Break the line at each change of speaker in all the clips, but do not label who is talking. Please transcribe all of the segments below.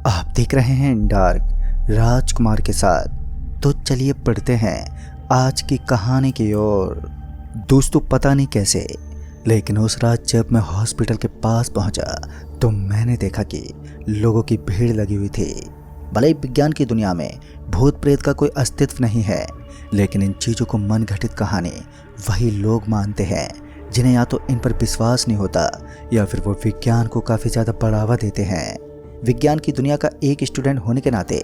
आप देख रहे हैं डार्क राजकुमार के साथ। तो चलिए पढ़ते हैं आज की कहानी की ओर। दोस्तों, पता नहीं कैसे लेकिन उस रात जब मैं हॉस्पिटल के पास पहुंचा तो मैंने देखा कि लोगों की भीड़ लगी हुई थी। भले ही विज्ञान की दुनिया में भूत प्रेत का कोई अस्तित्व नहीं है, लेकिन इन चीज़ों को मन घटित कहानी वही लोग मानते हैं जिन्हें या तो इन पर विश्वास नहीं होता या फिर वो विज्ञान को काफ़ी ज़्यादा बढ़ावा देते हैं। विज्ञान की दुनिया का एक स्टूडेंट होने के नाते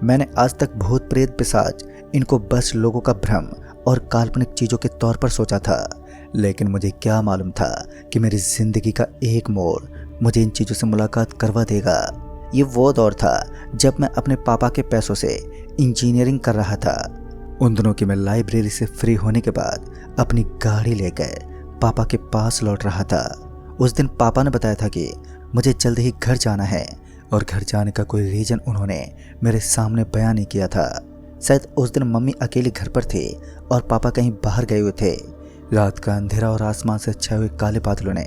मैंने आज तक भूत प्रेत पिशाच इनको बस लोगों का भ्रम और काल्पनिक चीज़ों के तौर पर सोचा था। लेकिन मुझे क्या मालूम था कि मेरी ज़िंदगी का एक मोड़ मुझे इन चीज़ों से मुलाकात करवा देगा। ये वो दौर था जब मैं अपने पापा के पैसों से इंजीनियरिंग कर रहा था। उन दिनों की मैं लाइब्रेरी से फ्री होने के बाद अपनी गाड़ी लेकर पापा के पास लौट रहा था। उस दिन पापा ने बताया था कि मुझे जल्द ही घर जाना है और घर जाने का कोई रीज़न उन्होंने मेरे सामने बयान नहीं किया था। शायद उस दिन मम्मी अकेली घर पर थे और पापा कहीं बाहर गए हुए थे। रात का अंधेरा और आसमान से छाए हुए काले बादलों ने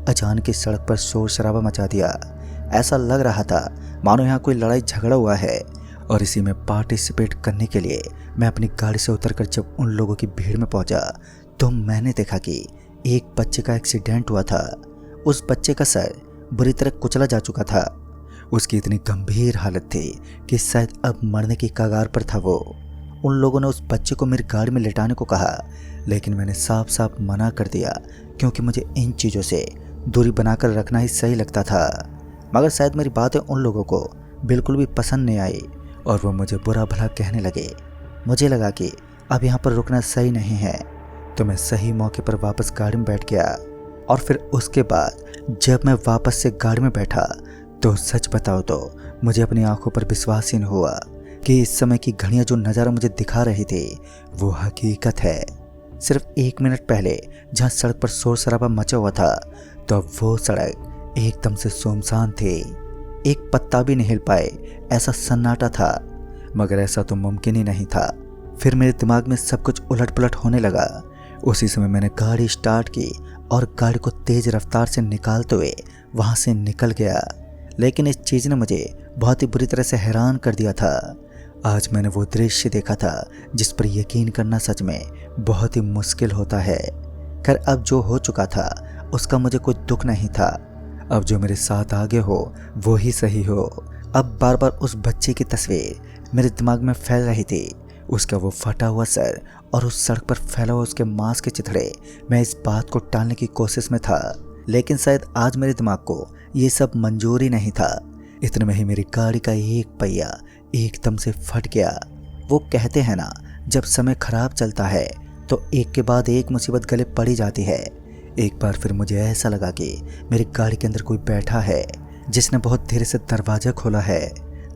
अचानक इस सड़क पर शोर शराबा मचा दिया। ऐसा लग रहा था मानो यहाँ कोई लड़ाई झगड़ा हुआ है। और इसी में पार्टिसिपेट करने के लिए मैं अपनी गाड़ी से उतरकर जब उन लोगों की भीड़ में पहुंचा तो मैंने देखा कि एक बच्चे का एक्सीडेंट हुआ था। उस बच्चे का सर बुरी तरह कुचला जा चुका था। उसकी इतनी गंभीर हालत थी कि शायद अब मरने की कगार पर था वो। उन लोगों ने उस बच्चे को मेरी गाड़ी में लेटाने को कहा, लेकिन मैंने साफ साफ मना कर दिया क्योंकि मुझे इन चीज़ों से दूरी बनाकर रखना ही सही लगता था। मगर शायद मेरी बातें उन लोगों को बिल्कुल भी पसंद नहीं आई और वो मुझे बुरा भला कहने लगे। मुझे लगा कि अब यहाँ पर रुकना सही नहीं है, तो मैं सही मौके पर वापस गाड़ी में बैठ गया। और फिर उसके बाद जब मैं वापस से गाड़ी में बैठा तो सच बताओ तो मुझे अपनी आंखों पर विश्वास ही नहीं हुआ कि इस समय की घड़ियां जो नज़ारा मुझे दिखा रही थी वो हकीकत है। सिर्फ 1 मिनट पहले जहां सड़क पर शोर शराबा मचा हुआ था तो अब वो सड़क एकदम से सुनसान थी। एक पत्ता भी नहीं हिल पाए, ऐसा सन्नाटा था। मगर ऐसा तो मुमकिन ही नहीं था। फिर मेरे दिमाग में सब कुछ उलट पुलट होने लगा। उसी समय मैंने गाड़ी स्टार्ट की और गाड़ी को तेज़ रफ्तार से निकालते हुए वहाँ से निकल गया। लेकिन इस चीज़ ने मुझे बहुत ही बुरी तरह से हैरान कर दिया था। आज मैंने वो दृश्य देखा था जिस पर यकीन करना सच में बहुत ही मुश्किल होता है। खैर, अब जो हो चुका था उसका मुझे कोई दुख नहीं था। अब जो मेरे साथ आगे हो वो ही सही हो। अब बार बार उस बच्चे की तस्वीर मेरे दिमाग में फैल रही थी, उसका वो फटा हुआ सर और उस सड़क पर फैला हुआ उसके मांस के चिथड़े। मैं इस बात को टालने की कोशिश में था, लेकिन शायद आज मेरे दिमाग को ये सब मंजूर ही नहीं था। इतने में ही मेरी गाड़ी का एक पहिया एकदम से फट गया। वो कहते हैं ना, जब समय खराब चलता है तो एक के बाद एक मुसीबत गले पड़ी जाती है। एक बार फिर मुझे ऐसा लगा कि मेरी गाड़ी के अंदर कोई बैठा है जिसने बहुत धीरे से दरवाज़ा खोला है।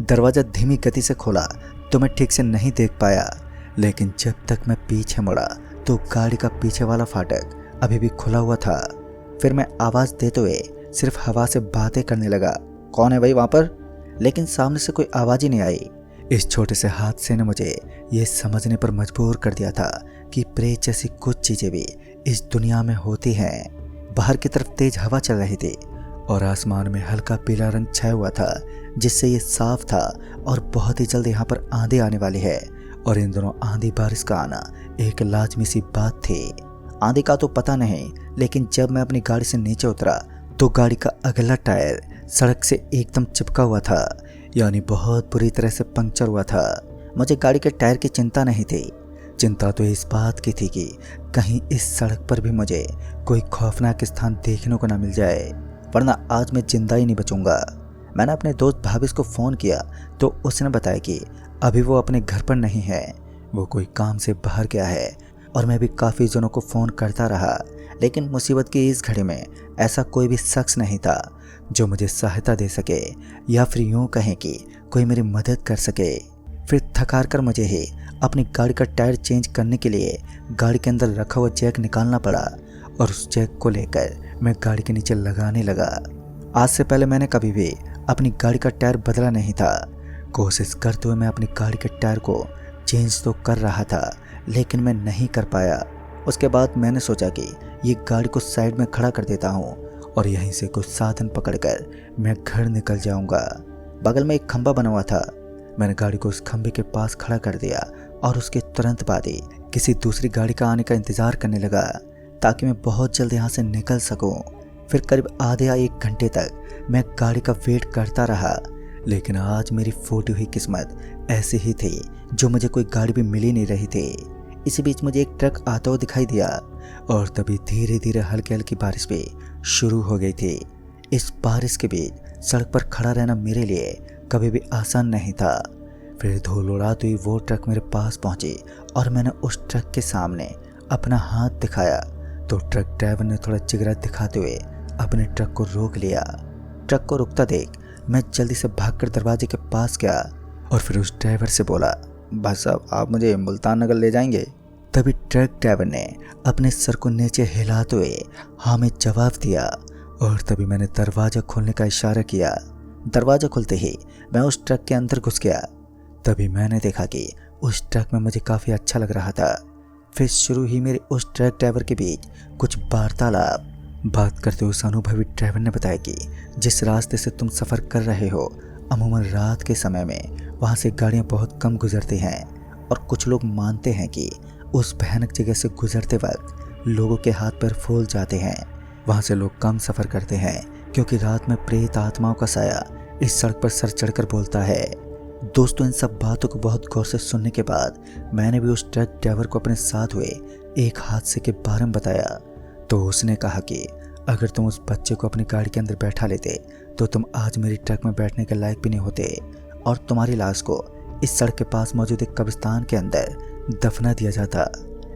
दरवाज़ा धीमी गति से खोला तो मैं ठीक से नहीं देख पाया, लेकिन जब तक मैं पीछे मुड़ा तो गाड़ी का पीछे वाला फाटक अभी भी खुला हुआ था। फिर मैं आवाज़ देते हुए सिर्फ हवा से बातें करने लगा, कौन है भाई वहाँ पर? लेकिन सामने से कोई आवाज़ ही नहीं आई। इस छोटे से हादसे ने मुझे ये समझने पर मजबूर कर दिया था कि प्रेत जैसी कुछ चीज़ें भी इस दुनिया में होती हैं। बाहर की तरफ तेज हवा चल रही थी और आसमान में हल्का पीला रंग छाया हुआ था, जिससे ये साफ था और बहुत ही जल्द यहाँ पर आंधी आने वाली है। और इन दोनों आंधी बारिश का आना एक लाजमी सी बात थी। आंधी का तो पता नहीं, लेकिन जब मैं अपनी गाड़ी से नीचे उतरा तो गाड़ी का अगला टायर सड़क से एकदम चिपका हुआ था, यानी बहुत बुरी तरह से पंक्चर हुआ था। मुझे गाड़ी के टायर की चिंता नहीं थी, चिंता तो इस बात की थी कि कहीं इस सड़क पर भी मुझे कोई खौफनाक स्थान देखने को ना मिल जाए, वरना आज मैं जिंदा ही नहीं बचूंगा। मैंने अपने दोस्त भाविश को फ़ोन किया तो उसने बताया कि अभी वो अपने घर पर नहीं है, वो कोई काम से बाहर गया है। और मैं भी काफ़ी जनों को फ़ोन करता रहा, लेकिन मुसीबत की इस घड़ी में ऐसा कोई भी शख्स नहीं था जो मुझे सहायता दे सके या फिर यूँ कहें कि कोई मेरी मदद कर सके। फिर थकार कर मुझे ही अपनी गाड़ी का टायर चेंज करने के लिए गाड़ी के अंदर रखा हुआ जैक निकालना पड़ा और उस जैक को लेकर मैं गाड़ी के नीचे लगाने लगा। आज से पहले मैंने कभी भी अपनी गाड़ी का टायर बदला नहीं था। कोशिश करते हुए मैं अपनी गाड़ी के टायर को चेंज तो कर रहा था, लेकिन मैं नहीं कर पाया। उसके बाद मैंने सोचा कि ये गाड़ी को साइड में खड़ा कर देता हूँ और यहीं से कुछ साधन पकड़कर मैं घर निकल जाऊँगा। बगल में एक खंभा बना हुआ था। मैंने गाड़ी को उस खंभे के पास खड़ा कर दिया और उसके तुरंत बाद ही किसी दूसरी गाड़ी का आने का इंतजार करने लगा ताकि मैं बहुत जल्द यहाँ से निकल सकूं। फिर करीब आधे या 1 घंटे तक मैं गाड़ी का वेट करता रहा, लेकिन आज मेरी फूटी हुई किस्मत ऐसी ही थी जो मुझे कोई गाड़ी भी मिल ही नहीं रही थी। इसी बीच मुझे एक ट्रक आता हुआ दिखाई दिया और तभी धीरे धीरे हल्की हल्की बारिश भी शुरू हो गई थी। इस बारिश के बीच सड़क पर खड़ा रहना मेरे लिए कभी भी आसान नहीं था। फिर धूल उड़ाती हुई वो ट्रक मेरे पास पहुंची और मैंने उस ट्रक के सामने अपना हाथ दिखाया तो ट्रक ड्राइवर ने थोड़ा जिगरा दिखाते हुए अपने ट्रक को रोक लिया। ट्रक को रुकता देख मैं जल्दी से भागकर दरवाजे के पास गया और फिर उस ड्राइवर से बोला, भाई साहब आप मुझे मुल्तान नगर ले जाएंगे? तभी ट्रक ड्राइवर ने अपने सर को नीचे हिलाते हुए हाँ में जवाब दिया और तभी मैंने दरवाज़ा खोलने का इशारा किया। दरवाज़ा खुलते ही मैं उस ट्रक के अंदर घुस गया। तभी मैंने देखा कि उस ट्रक में मुझे काफ़ी अच्छा लग रहा था। फिर शुरू ही मेरे उस ट्रक ड्राइवर के बीच कुछ वार्तालाप। बात करते हुए उस अनुभवी ड्राइवर ने बताया कि जिस रास्ते से तुम सफ़र कर रहे हो अमूमन रात के समय में वहाँ से गाड़ियाँ बहुत कम गुजरती हैं और कुछ लोग मानते हैं कि उस भयानक जगह से गुजरते वक्त लोगों के हाथ पैर फूल जाते हैं। वहाँ से लोग कम सफ़र करते हैं क्योंकि रात में प्रेत आत्माओं का साया इस सड़क पर सर चढ़कर बोलता है। दोस्तों इन सब बातों को बहुत गौर से सुनने के बाद मैंने भी उस ट्रक ड्राइवर को अपने साथ हुए एक हादसे के बारे में बताया तो उसने कहा कि अगर तुम उस बच्चे को अपनी गाड़ी के अंदर बैठा लेते तो तुम आज मेरी ट्रक में बैठने के लायक भी नहीं होते और तुम्हारी लाश को इस सड़क के पास मौजूद एक कब्रिस्तान के अंदर दफना दिया जाता।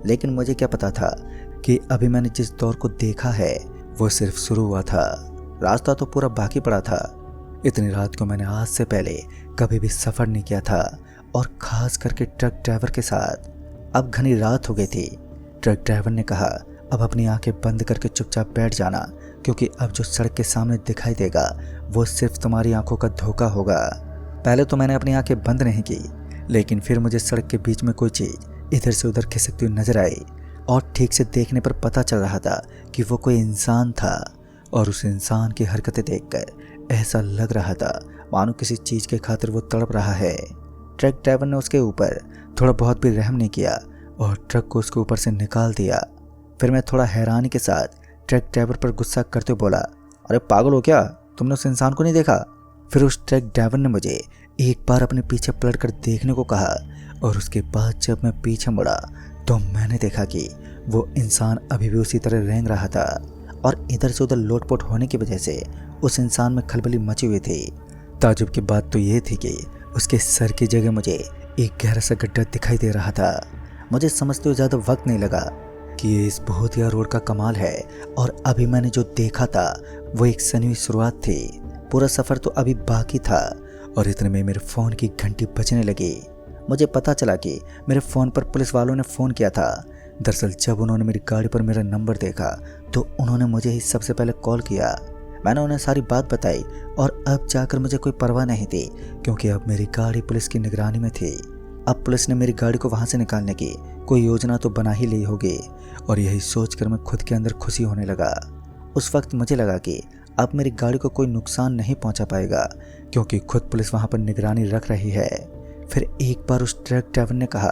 लेकिन मुझे क्या पता था कि अभी मैंने जिस दौर को देखा है वो सिर्फ शुरू हुआ था, रास्ता तो पूरा बाकी पड़ा था। इतनी रात को मैंने आज से पहले कभी भी सफ़र नहीं किया था और ख़ास करके ट्रक ड्राइवर के साथ। अब घनी रात हो गई थी। ट्रक ड्राइवर ने कहा, अब अपनी आंखें बंद करके चुपचाप बैठ जाना क्योंकि अब जो सड़क के सामने दिखाई देगा वो सिर्फ तुम्हारी आंखों का धोखा होगा। पहले तो मैंने अपनी आंखें बंद नहीं की, लेकिन फिर मुझे सड़क के बीच में कोई चीज़ इधर से उधर खिसकती हुई नजर आई और ठीक से देखने पर पता चल रहा था कि वो कोई इंसान था और उस इंसान की हरकतें देखकर ऐसा लग रहा था मानो किसी चीज़ के खातिर वो तड़प रहा है। ट्रक ड्राइवर ने उसके ऊपर थोड़ा बहुत भी रहम नहीं किया और ट्रक को उसके ऊपर से निकाल दिया। फिर मैं थोड़ा हैरानी के साथ ट्रक ड्राइवर पर गुस्सा करते हुए बोला, अरे पागल हो क्या, तुमने उस इंसान को नहीं देखा? फिर उस ट्रक ड्राइवर ने मुझे एक बार अपने पीछे पलट कर देखने को कहा और उसके बाद जब मैं पीछे मुड़ा तो मैंने देखा कि वो इंसान अभी भी उसी तरह रेंग रहा था और इधर से उधर लोटपोट होने की वजह से उस इंसान में खलबली मची हुई थी। ताजुब की बात तो ये थी कि उसके सर की जगह मुझे एक गहरा सा गड्ढा दिखाई दे रहा था। मुझे समझते हुए ज़्यादा वक्त नहीं लगा कि ये इस भूतिया रोड का कमाल है और अभी मैंने जो देखा था वो एक सनी हुई शुरुआत थी। पूरा सफ़र तो अभी बाकी था और इतने में मेरे फ़ोन की घंटी बजने लगी। मुझे पता चला कि मेरे फ़ोन पर पुलिस वालों ने फ़ोन किया था। दरअसल जब उन्होंने मेरी गाड़ी पर मेरा नंबर देखा तो उन्होंने मुझे ही सबसे पहले कॉल किया। मैंने उन्हें सारी बात बताई और अब जाकर मुझे कोई परवाह नहीं थी क्योंकि अब मेरी गाड़ी पुलिस की निगरानी में थी। अब पुलिस ने मेरी गाड़ी को वहाँ से निकालने की कोई योजना तो बना ही ली होगी और यही सोचकर मैं खुद के अंदर खुशी होने लगा। उस वक्त मुझे लगा कि अब मेरी गाड़ी को कोई नुकसान नहीं पहुँचा पाएगा क्योंकि खुद पुलिस वहाँ पर निगरानी रख रही है। फिर एक बार उस ट्रक ड्राइवर ने कहा,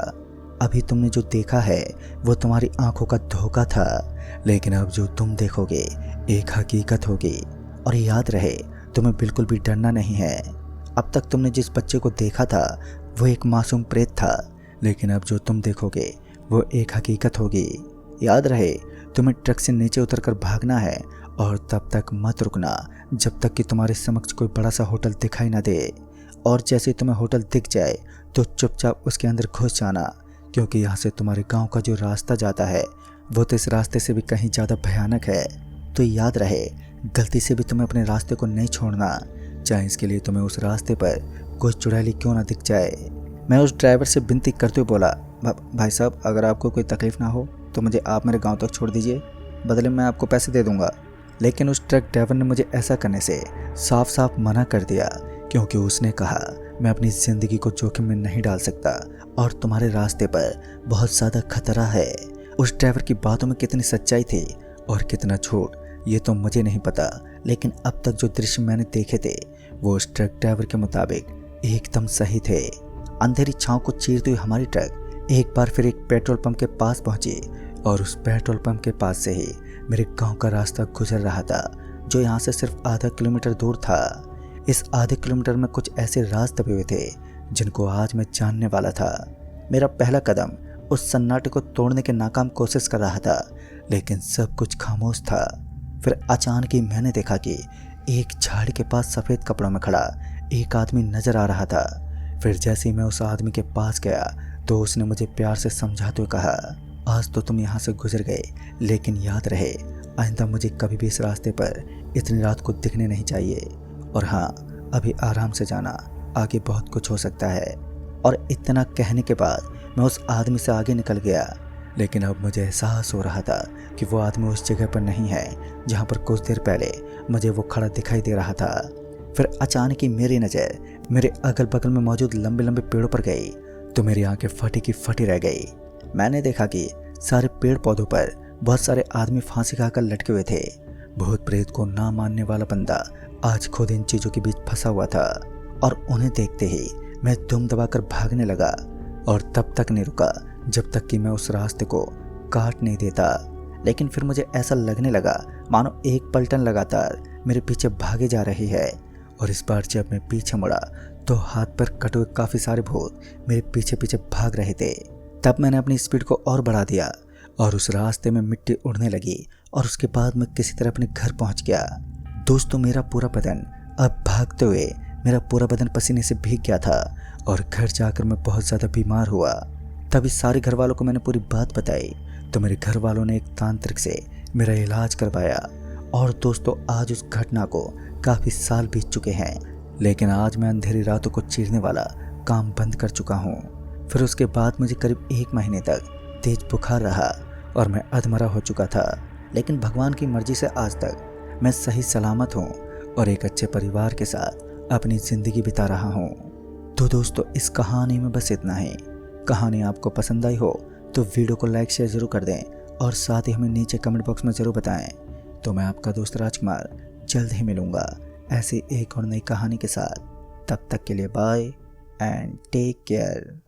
अभी तुमने जो देखा है वो तुम्हारी आंखों का धोखा था, लेकिन अब जो तुम देखोगे एक हकीकत होगी और याद रहे तुम्हें बिल्कुल भी डरना नहीं है। अब तक तुमने जिस बच्चे को देखा था वो एक मासूम प्रेत था, लेकिन अब जो तुम देखोगे वो एक हकीकत होगी। याद रहे तुम्हें ट्रक से नीचे उतरकर भागना है और तब तक मत रुकना जब तक कि तुम्हारे समक्ष कोई बड़ा सा होटल दिखाई ना दे, और जैसे ही तुम्हें होटल दिख जाए तो चुपचाप उसके अंदर घुस जाना क्योंकि यहाँ से तुम्हारे गांव का जो रास्ता जाता है वो तो इस रास्ते से भी कहीं ज़्यादा भयानक है। तो याद रहे गलती से भी तुम्हें अपने रास्ते को नहीं छोड़ना, चाहे इसके लिए तुम्हें उस रास्ते पर कोई चुड़ैली क्यों ना दिख जाए। मैं उस ड्राइवर से विनती करते हुए बोला, भाई साहब अगर आपको कोई तकलीफ़ ना हो तो मुझे आप मेरे गाँव तक छोड़ दीजिए, बदले में आपको पैसे दे दूँगा। लेकिन उस ट्रक ड्राइवर ने मुझे ऐसा करने से साफ साफ मना कर दिया क्योंकि उसने कहा, मैं अपनी ज़िंदगी को जोखिम में नहीं डाल सकता और तुम्हारे रास्ते पर बहुत ज़्यादा खतरा है। उस ड्राइवर की बातों में कितनी सच्चाई थी और कितना झूठ ये तो मुझे नहीं पता, लेकिन अब तक जो दृश्य मैंने देखे थे वो उस ट्रक ड्राइवर के मुताबिक एकदम सही थे। अंधेरी छांव को चीरती हुई हमारी ट्रक एक बार फिर एक पेट्रोल पंप के पास पहुंची और उस पेट्रोल पंप के पास से ही मेरे गांव का रास्ता गुजर रहा था, जो यहाँ से सिर्फ आधा किलोमीटर दूर था। इस आधे किलोमीटर में कुछ ऐसे राज दबे हुए थे जिनको आज मैं जानने वाला था। मेरा पहला कदम उस सन्नाटे को तोड़ने की नाकाम कोशिश कर रहा था, लेकिन सब कुछ खामोश था। फिर अचानक ही मैंने देखा कि एक झाड़ी के पास सफ़ेद कपड़ों में खड़ा एक आदमी नजर आ रहा था। फिर जैसे ही मैं उस आदमी के पास गया तो उसने मुझे प्यार से समझाते हुए कहा, आज तो तुम यहाँ से गुजर गए, लेकिन याद रहे आइंदा मुझे कभी भी इस रास्ते पर इतनी रात को दिखने नहीं चाहिए। और हाँ, अभी आराम से जाना, आगे बहुत कुछ हो सकता है। और इतना कहने के बाद मैं उस आदमी से आगे निकल गया, लेकिन अब मुझे एहसास हो रहा था कि वो आदमी उस जगह पर नहीं है जहाँ पर कुछ देर पहले मुझे वो खड़ा दिखाई दे रहा था। फिर अचानक ही मेरी नज़र मेरे अगल बगल में मौजूद लंबे लंबे पेड़ों पर गई तो मेरी आंखें फटी की फटी रह गई। मैंने देखा कि सारे पेड़ पौधों पर बहुत सारे आदमी फांसी खाकर लटके हुए थे। भूत प्रेत को ना मानने वाला बंदा आज खुद इन चीज़ों के बीच फंसा हुआ था। और उन्हें देखते ही मैं दुम दबाकर भागने लगा और तब तक नहीं रुका जब तक कि मैं उस रास्ते को काट नहीं देता। लेकिन फिर मुझे ऐसा लगने लगा मानो एक पलटन लगातार मेरे पीछे भागे जा रही है। और इस बार जब मैं पीछे मुड़ा तो हाथ पर कटे हुए काफ़ी सारे भूत मेरे पीछे पीछे भाग रहे थे। तब मैंने अपनी स्पीड को और बढ़ा दिया और उस रास्ते में मिट्टी उड़ने लगी और उसके बाद मैं किसी तरह अपने घर पहुंच गया। दोस्तों, मेरा पूरा बदन अब भागते हुए मेरा पूरा बदन पसीने से भीग गया था और घर जाकर मैं बहुत ज़्यादा बीमार हुआ। तभी सारे घर वालों को मैंने पूरी बात बताई तो मेरे घर वालों ने एक तांत्रिक से मेरा इलाज करवाया। और दोस्तों, आज उस घटना को काफ़ी साल बीत चुके हैं, लेकिन आज मैं अंधेरी रातों को चीरने वाला काम बंद कर चुका हूँ। फिर उसके बाद मुझे करीब 1 महीने तक तेज बुखार रहा और मैं अधमरा हो चुका था। लेकिन भगवान की मर्जी से आज तक मैं सही सलामत हूँ और एक अच्छे परिवार के साथ अपनी ज़िंदगी बिता रहा हूँ। तो दोस्तों, इस कहानी में बस इतना ही। कहानी आपको पसंद आई हो तो वीडियो को लाइक शेयर ज़रूर कर दें और साथ ही हमें नीचे कमेंट बॉक्स में ज़रूर बताएं। तो मैं आपका दोस्त राजकुमार जल्द ही मिलूँगा ऐसी एक और नई कहानी के साथ। तब तक के लिए बाय एंड टेक केयर।